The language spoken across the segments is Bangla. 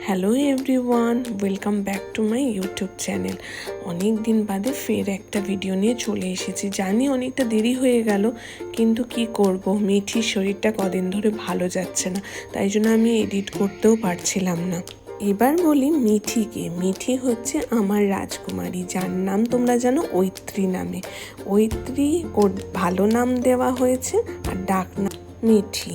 Hello everyone, welcome back to my YouTube channel. অনেক দিন বাদে ফের একটা ভিডিও নিয়ে চলে এসেছি। জানি অনেকটা দেরি হয়ে গেল, কিন্তু কি করব, মিঠির শরীরটা কদিন ধরে ভালো যাচ্ছে না, তাই জন্য আমি এডিট করতেও পারছিলাম না। এবার বলি মিঠিকে। মিঠি হচ্ছে আমার রাজকুমারী, যার নাম তোমরা জানো ঐত্রী নামে। ঐত্রী ওর ভালো নাম দেওয়া হয়েছে, আর ডাক নাম মিঠি।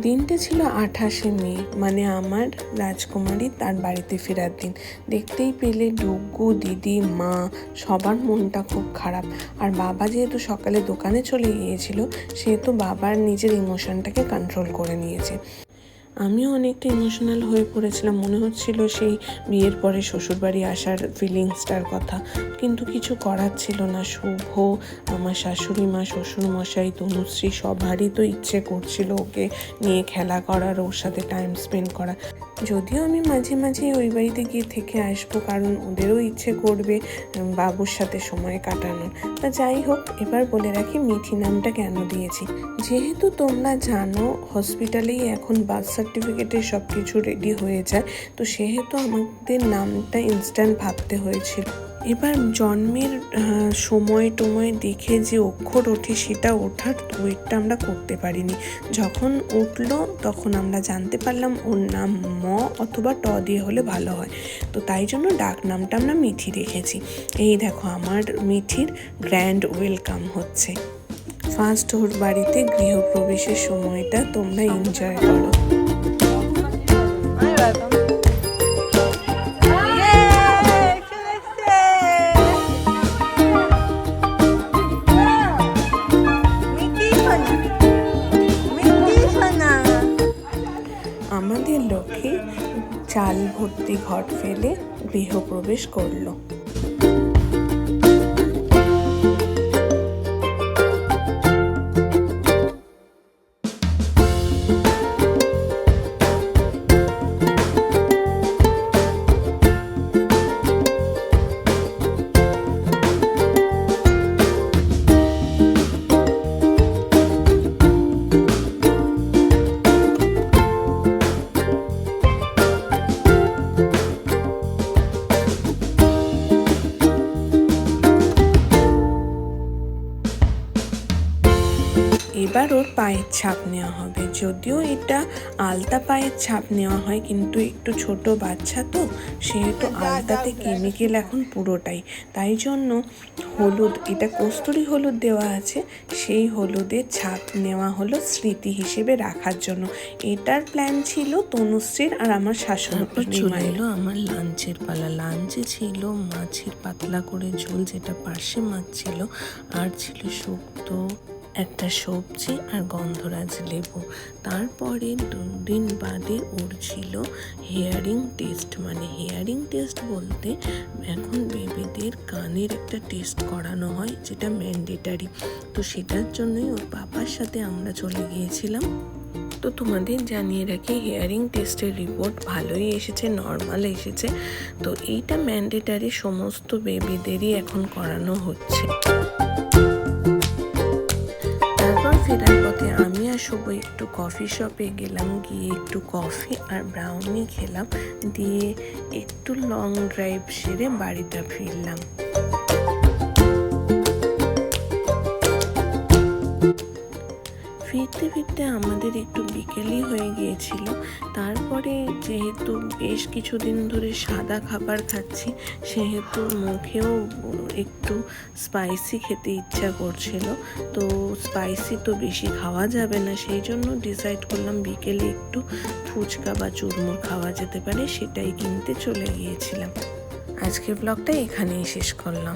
দিনটা ছিল 28শে মে, মানে আমার রাজকুমারী তার বাড়িতে ফেরার দিন। দেখতেই পেলে ডুগু, দিদি, মা সবার মনটা খুব খারাপ। আর বাবা যেহেতু সকালে দোকানে চলে গিয়েছিল, সেহেতু বাবার নিজের ইমোশনটাকে কন্ট্রোল করে নিয়েছে। আমিও অনেকটা ইমোশনাল হয়ে পড়েছিলাম। মনে হচ্ছিল সেই বিয়ের পরে শ্বশুরবাড়ি আসার ফিলিংসটার কথা, কিন্তু কিছু করার ছিল না। শুভ, আমার শাশুড়ি মা, শ্বশুরমশাই, তনুশ্রী সবারই তো ইচ্ছে করছিল ওকে নিয়ে খেলা করার, ওর সাথে টাইম স্পেন্ড করা। যদিও আমি মাঝে মাঝে ওই বাড়িতে গিয়ে থেকে আসবো, কারণ ওদেরও ইচ্ছে করবে বাবুর সাথে সময় কাটানোর। তা যাই হোক, এবার বলে রাখি মিঠি নামটা কেন দিয়েছি। যেহেতু তোমরা জানো হসপিটালেই এখন বার্থ সার্টিফিকেটের সব কিছু রেডি হয়ে যায়, তো সেহেতু আমাদের নামটা ইনস্ট্যান্ট ভাবতে হয়েছিল। এবার জন্মের সময় টময় দেখে যে অক্ষর ওঠে, সেটা ওঠার ওয়েটটা আমরা করতে পারিনি। যখন উঠলো তখন আমরা জানতে পারলাম ওর নাম ম অথবা ট দিয়ে হলে ভালো হয়। তো তাই জন্য ডাক নামটা আমরা মিঠি রেখেছি। এই দেখো আমার মিঠির গ্র্যান্ড ওয়েলকাম হচ্ছে। ফার্স্ট ওর বাড়িতে গৃহপ্রবেশের সময়টা তোমরা এনজয় করো। আমাদের লক্ষ্মী চাল ভর্তি ঘট ফেলে গৃহপ্রবেশ করলো। এবার ওর পায়ের ছাপ নেওয়া হবে। যদিও এটা আলতা পায়ের ছাপ নেওয়া হয়, কিন্তু একটু ছোট বাচ্চা তো, সেহেতু আলতাতে কেমিক্যাল এখন পুরোটাই। তাই জন্য হলুদ, এটা কস্তুরি হলুদ দেওয়া আছে, সেই হলুদের ছাপ নেওয়া হলো স্মৃতি হিসেবে রাখার জন্য। এটার প্ল্যান ছিল তনুশ্রীর আর আমার শাশুড়ি চলে এলো আমার লাঞ্চের পালা। লাঞ্চে ছিল মাছের পাতলা করে ঝোল, যেটা পার্শে মাছ ছিল, আর ছিল শুক্তো, একটা সবজি আর গন্ধরাজ লেবু। তারপরে 2 দিন বাদে ওর ছিল হেয়ারিং টেস্ট। মানে হেয়ারিং টেস্ট বলতে এখন বেবিদের কানের একটা টেস্ট করানো হয়, যেটা ম্যান্ডেটারি। তো সেটার জন্যই ওর বাবার সাথে আমরা চলে গিয়েছিলাম। তো তোমাদের জানিয়ে রাখি, হেয়ারিং টেস্টের রিপোর্ট ভালোই এসেছে, নর্মাল এসেছে। তো এইটা ম্যান্ডেটারি, সমস্ত বেবিদেরই এখন করানো হচ্ছে। ফেরার পথে আমি আর শুভ একটু কফি শপে গেলাম, গিয়ে একটু কফি আর ব্রাউনি খেলাম, দিয়ে একটু লং ড্রাইভ সেরে বাড়িটা ফিরলাম। ফিরতে ফিরতে আমাদের একটু বিকেলই হয়ে গিয়েছিল। তারপরে যেহেতু বেশ কিছুদিন ধরে সাদা খাবার খাচ্ছি, সেহেতু মুখেও একটু স্পাইসি খেতে ইচ্ছা করছিল। তো স্পাইসি তো বেশি খাওয়া যাবে না, সেই জন্য ডিসাইড করলাম বিকেলে একটু ফুচকা বা চুরমুর খাওয়া যেতে পারে, সেটাই কিনতে চলে গিয়েছিলাম। আজকের ব্লগটা এখানেই শেষ করলাম।